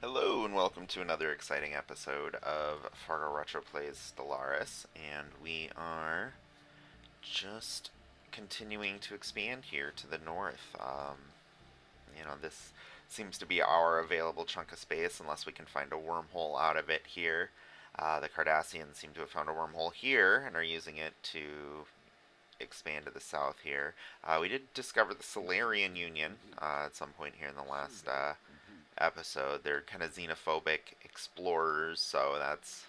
Hello and welcome to another exciting episode of Fargo Retro Plays Stellaris, and we are just continuing to expand here to the north. This seems to be our available chunk of space unless we can find a wormhole out of it here. The Cardassians seem to have found a wormhole here and are using it to expand to the south here. We did discover the Solarian Union at some point here in the last episode. They're kind of xenophobic explorers, so that's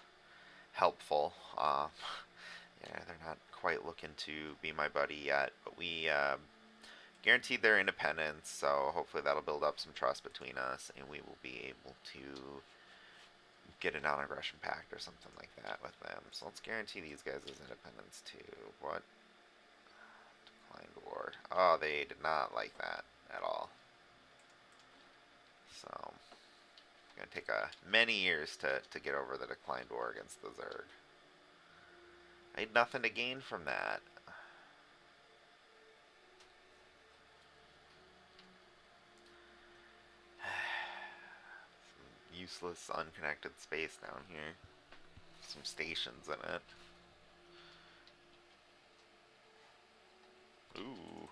helpful. Yeah, they're not quite looking to be my buddy yet, but we guaranteed their independence, so hopefully that'll build up some trust between us, and we will be able to get a non-aggression pact or something like that with them. So let's guarantee these guys' independence too. What? Declined war. Oh, they did not like that at all. So it's gonna take many years to get over the declined war against the Zerg. I had nothing to gain from that. Some useless, unconnected space down here. Some stations in it. Ooh.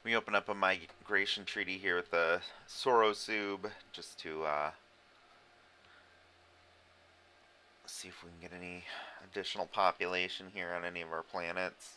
We open up a migration treaty here with the Sorosub just to see if we can get any additional population here on any of our planets.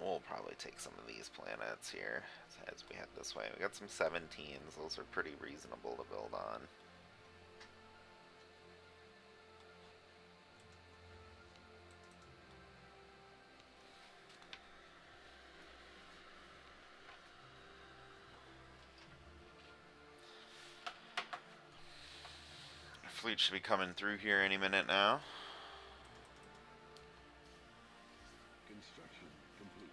We'll probably take some of these planets here as we head this way. We got some 17s. Those are pretty reasonable to build on. Our fleet should be coming through here any minute now. Construction complete.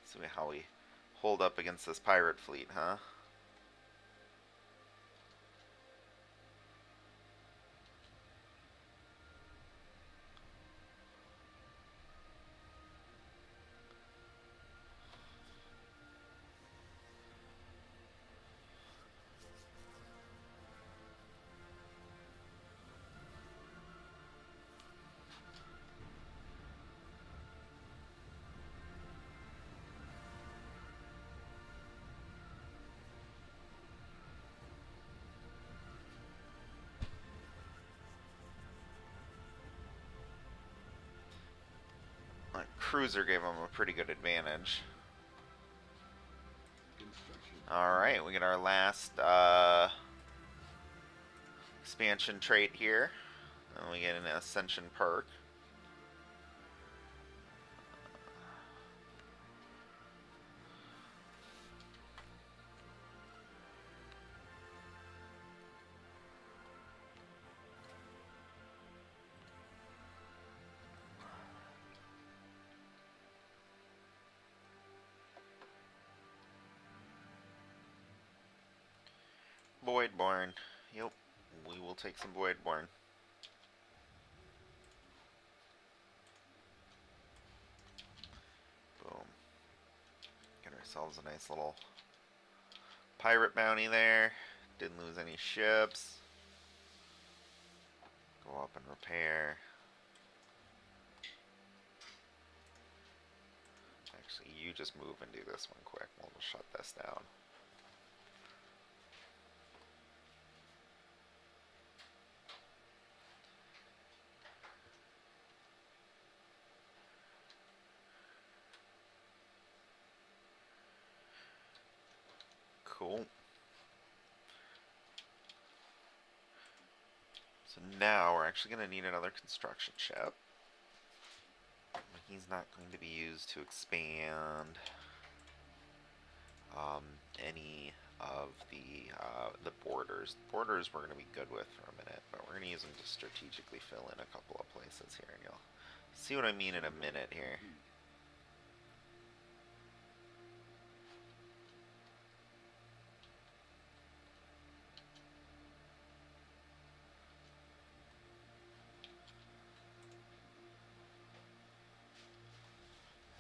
See how we hold up against this pirate fleet, huh? That cruiser gave them a pretty good advantage. Alright, we get our last expansion trait here. And we get an Ascension perk. Voidborne. Yep, we will take some Voidborne. Boom. Get ourselves a nice little pirate bounty there. Didn't lose any ships. Go up and repair. Actually, you just move and do this one quick. We'll just shut this down. Cool. So now we're actually going to need another construction ship. He's not going to be used to expand any of the borders. Borders we're going to be good with for a minute, but we're going to use them to strategically fill in a couple of places here, and you'll see what I mean in a minute here.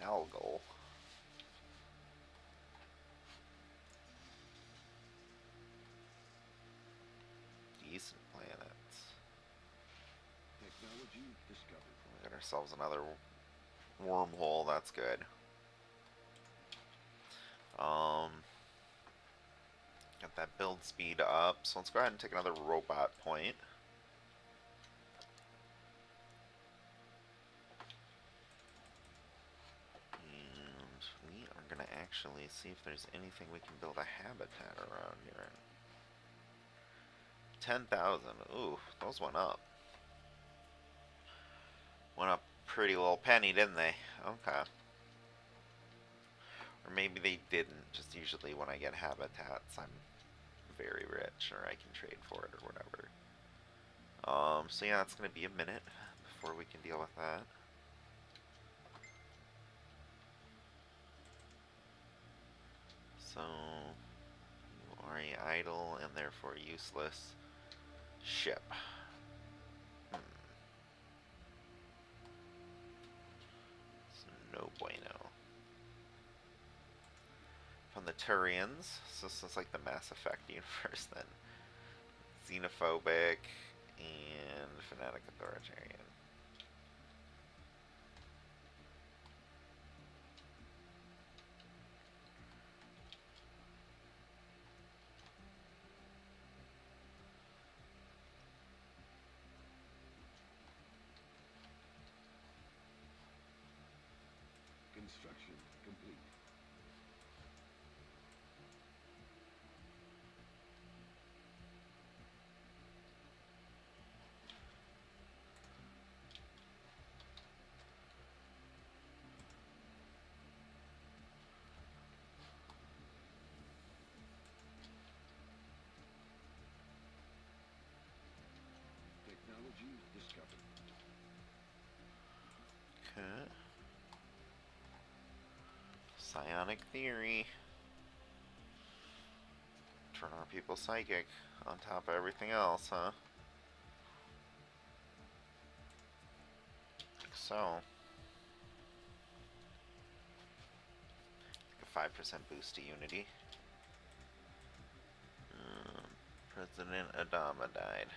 Algal. Decent planets. Technology discovered. We got ourselves another wormhole. That's good. Got that build speed up. So let's go ahead and take another robot point. And we are going to actually see if there's anything we can build a habitat around here. 10,000. Ooh, those went up. Went up pretty little penny, didn't they? Okay. Or maybe they didn't. Just usually when I get habitats, I'm very rich, or I can trade for it, or whatever. So yeah, it's going to be a minute before we can deal with that. So, you are a idle and therefore useless ship. It's no bueno. From the Turians, so this is like the Mass Effect universe then. Xenophobic and fanatic authoritarian. Construction complete. Technology discovered. Okay. Psionic theory. Turn our people psychic on top of everything else, huh? Like so. Like a 5% boost to Unity. President Adama died.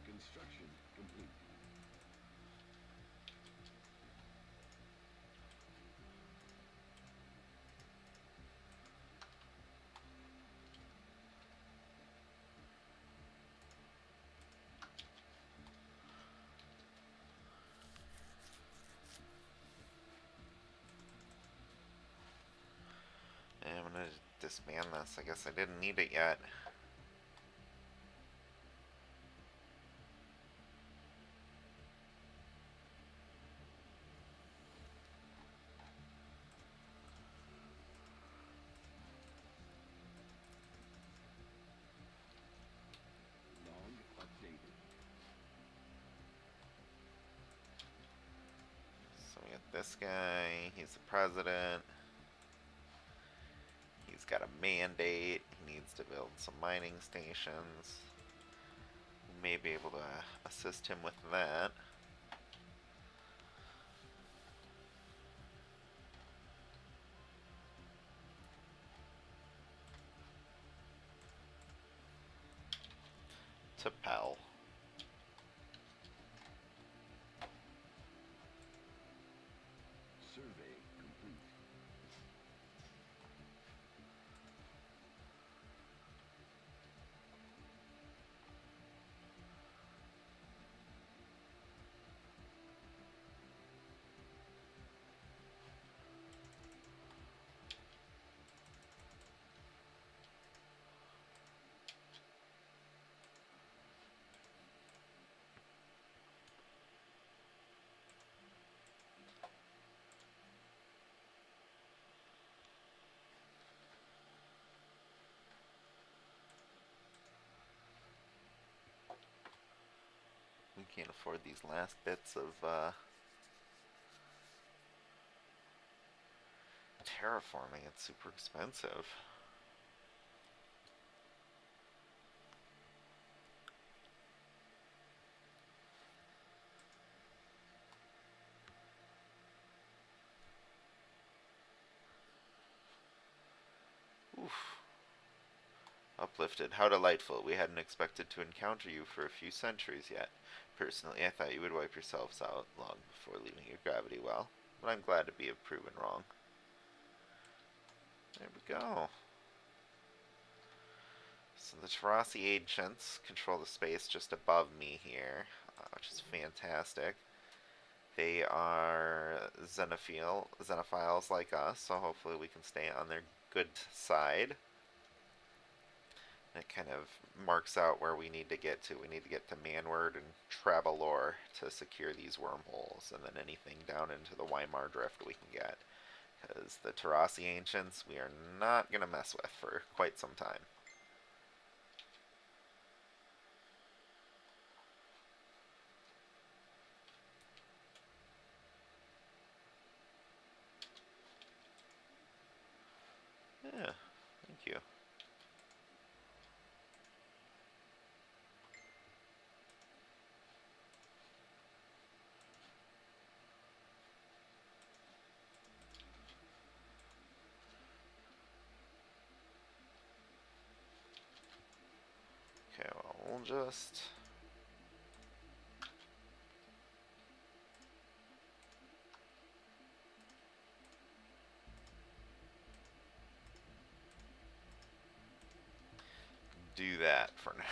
Construction complete. disband this. I guess I didn't need it yet. Log updated. So we got this guy. He's the president. He's got a mandate. He needs to build some mining stations. We may be able to assist him with that. To Pell. Survey complete. We can't afford these last bits of terraforming. It's super expensive. Oof. Uplifted. How delightful. We hadn't expected to encounter you for a few centuries yet. Personally, I thought you would wipe yourselves out long before leaving your gravity well, but I'm glad to be proven wrong. There we go. So the Tarasi Ancients control the space just above me here, which is fantastic. They are xenophiles like us, so hopefully we can stay on their good side. It kind of marks out where we need to get to. We need to get to Manward and Travelore to secure these wormholes, and then anything down into the Weimar Drift we can get. Because the Tarasi Ancients we are not going to mess with for quite some time. Yeah, thank you. Okay, well, we'll just... do that for now.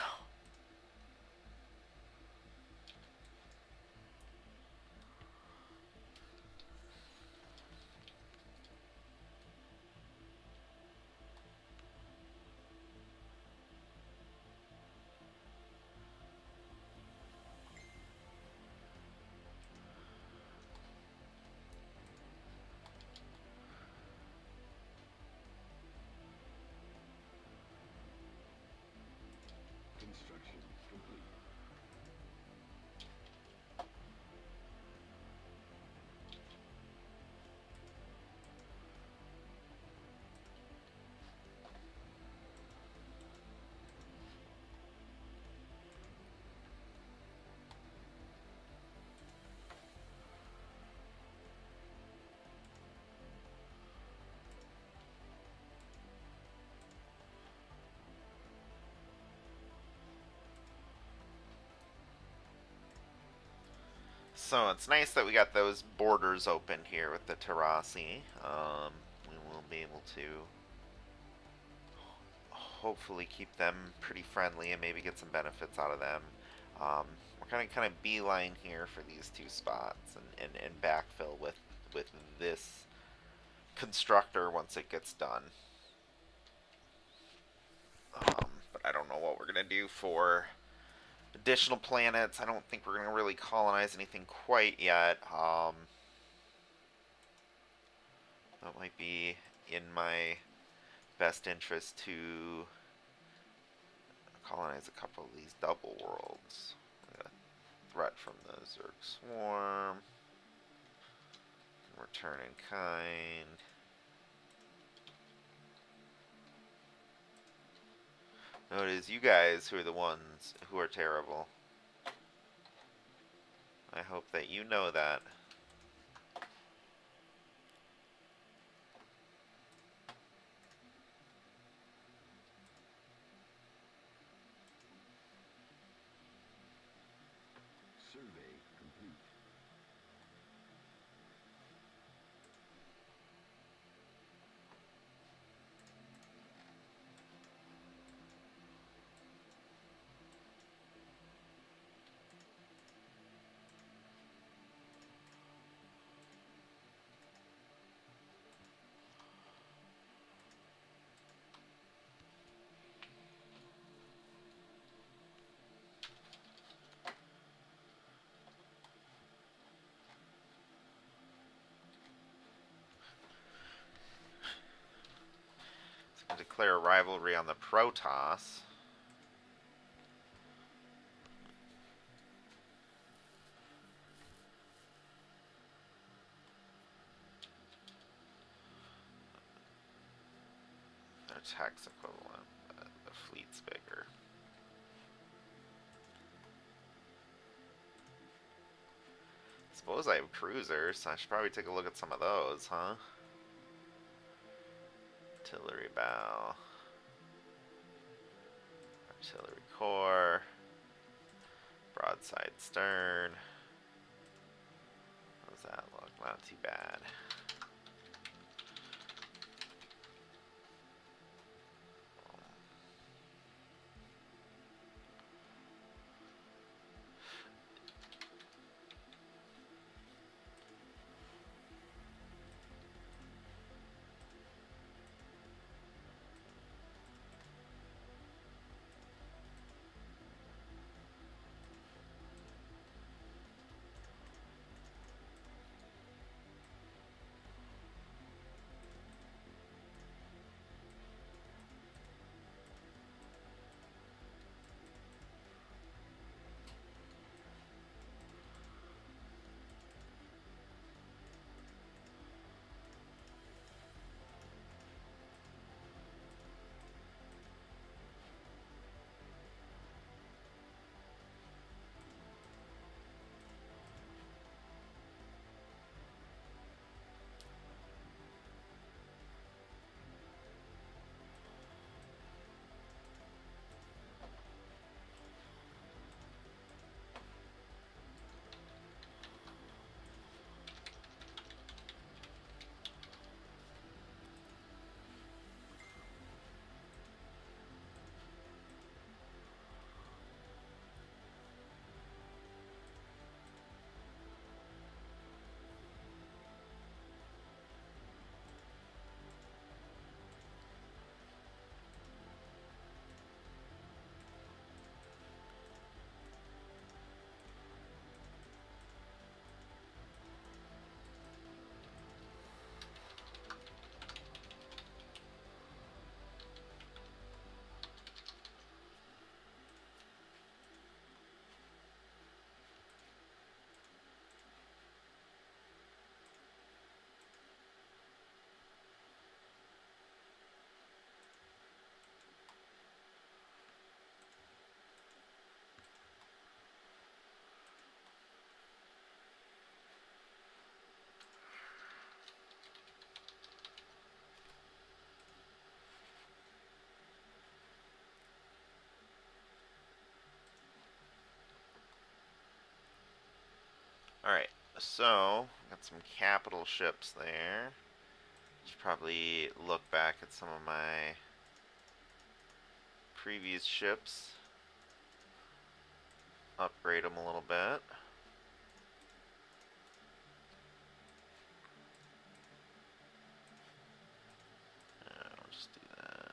Construction complete. So it's nice that we got those borders open here with the Tarasi. We will be able to hopefully keep them pretty friendly and maybe get some benefits out of them. We're kind of beeline here for these two spots and backfill with this constructor once it gets done. But I don't know what we're gonna do for additional planets. I don't think we're gonna really colonize anything quite yet. That might be in my best interest to colonize a couple of these double worlds. We got a threat from the Zerg Swarm. Return in kind. No, it is you guys who are the ones who are terrible. I hope that you know that. Survey complete. So declare a rivalry on the Protoss. Their tax equivalent, but the fleet's bigger. Suppose I have cruisers, so I should probably take a look at some of those, huh? Artillery bow. Artillery core. Broadside stern. How does that look? Not too bad. Alright, so, got some capital ships there. Should probably look back at some of my previous ships. Upgrade them a little bit. I'll just do that.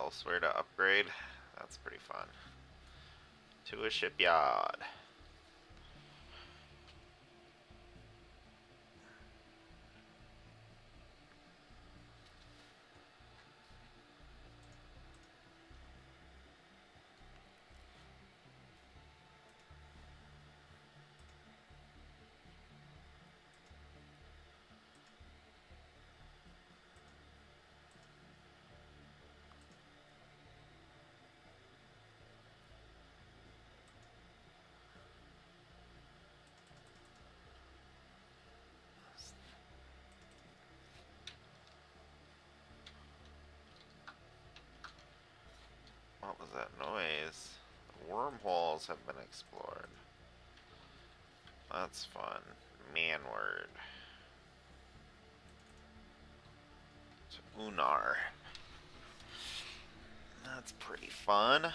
elsewhere to upgrade. That's pretty fun. To a shipyard. What was that noise? Wormholes have been explored. That's fun. Manward. To Unar. That's pretty fun.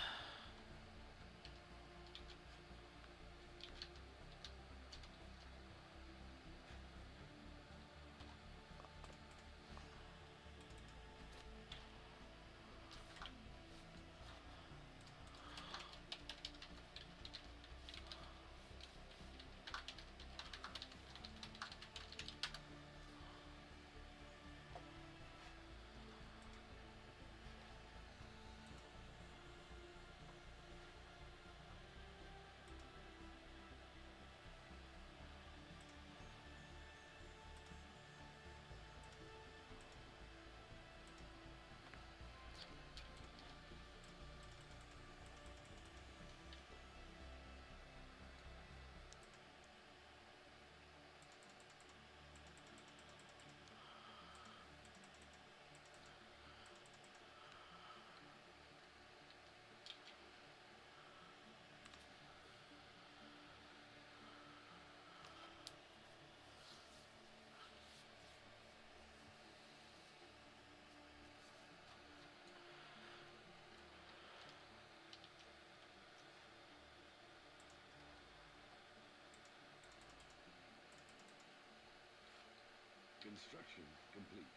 Construction complete.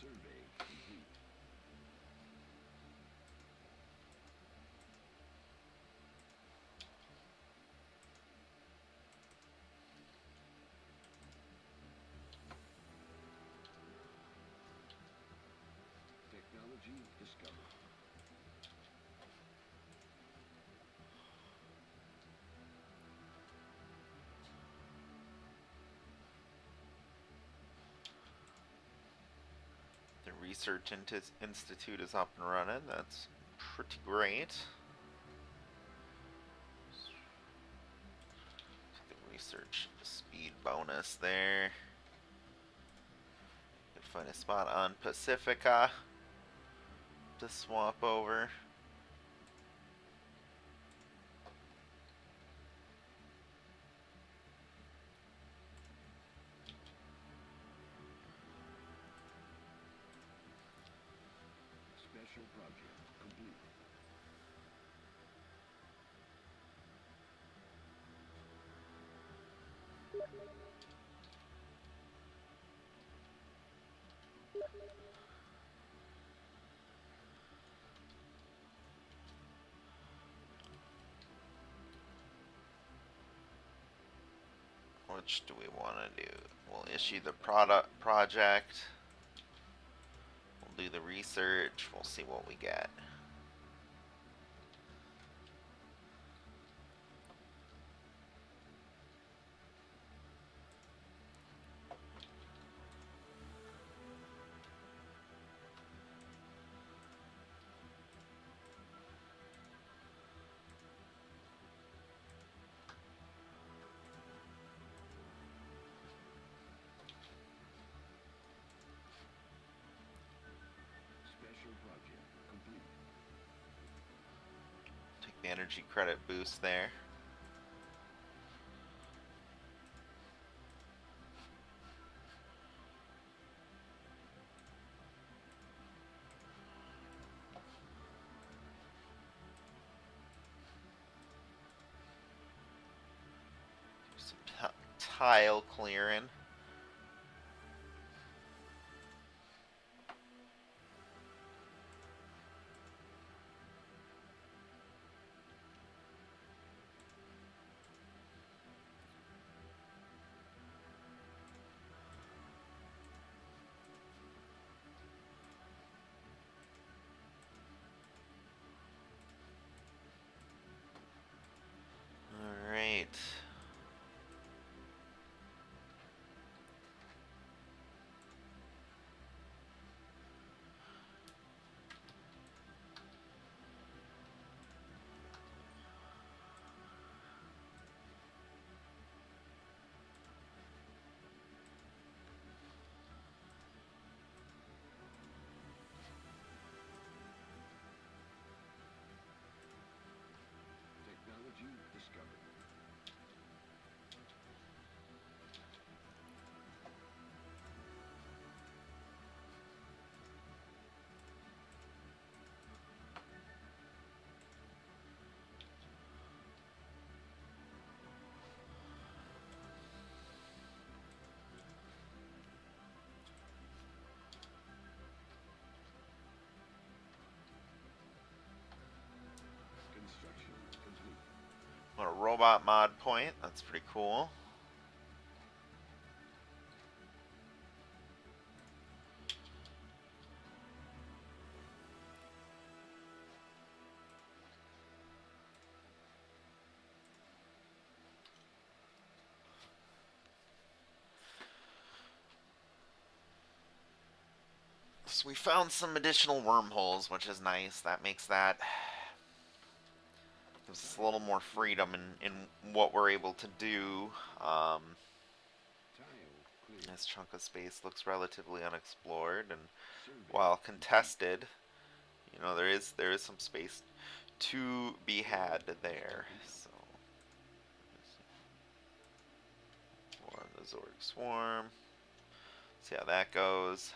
Survey complete. Technology discovered. The Research Institute is up and running. That's pretty great. The research speed bonus there. Could find a spot on Pacifica to swap over. Special project complete. Which do we want to do? We'll issue the project. We'll do the research. We'll see what we get. Special project complete. Take the energy credit boost there. Some tile clearing. Alright. Technology discovered. Construction complete. Want a robot mod point. That's pretty cool. So we found some additional wormholes, which is nice. That makes that gives us a little more freedom in what we're able to do. Tile clear. This chunk of space looks relatively unexplored, and Survey while contested, you know, there is some space to be had there. So, more on the Zorg Swarm. See how that goes.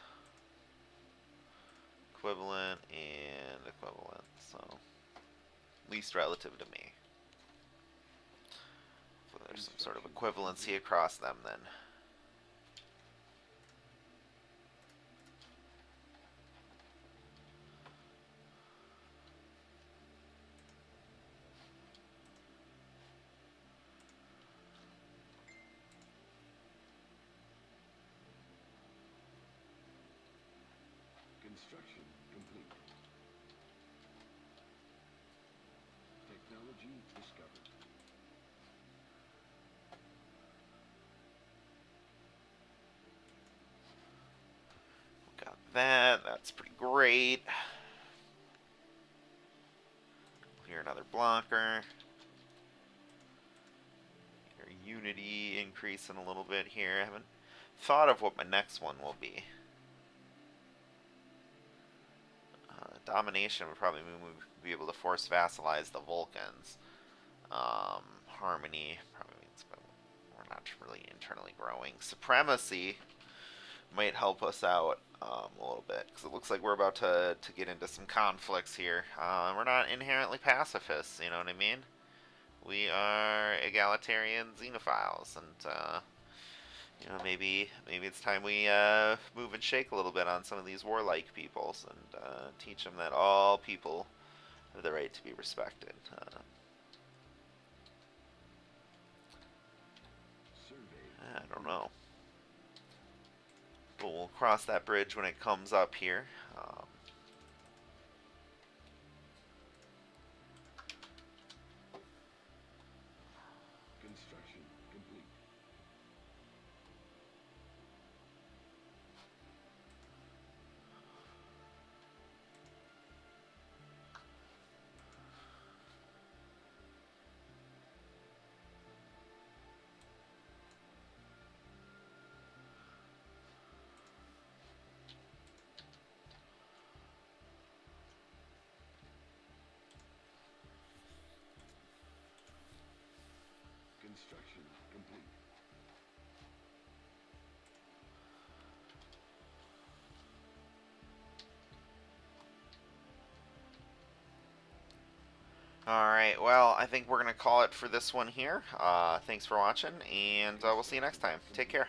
Equivalent and equivalent. So, least relative to me. So there's some sort of equivalency across them then. Construction complete. Technology discovered. Got that. That's pretty great. Clear another blocker. Your Unity increasing a little bit here. I haven't thought of what my next one will be. Domination would probably mean we'd be able to force vassalize the Vulcans. Harmony probably means we're not really internally growing. Supremacy might help us out a little bit, because it looks like we're about to get into some conflicts here. We're not inherently pacifists, you know what I mean? We are egalitarian xenophiles, and you know, maybe it's time we move and shake a little bit on some of these warlike peoples and teach them that all people have the right to be respected. Survey. I don't know. But we'll cross that bridge when it comes up here. Construction complete. Construction complete. Alright, well, I think we're going to call it for this one here. Thanks for watching, and we'll see you next time. Take care.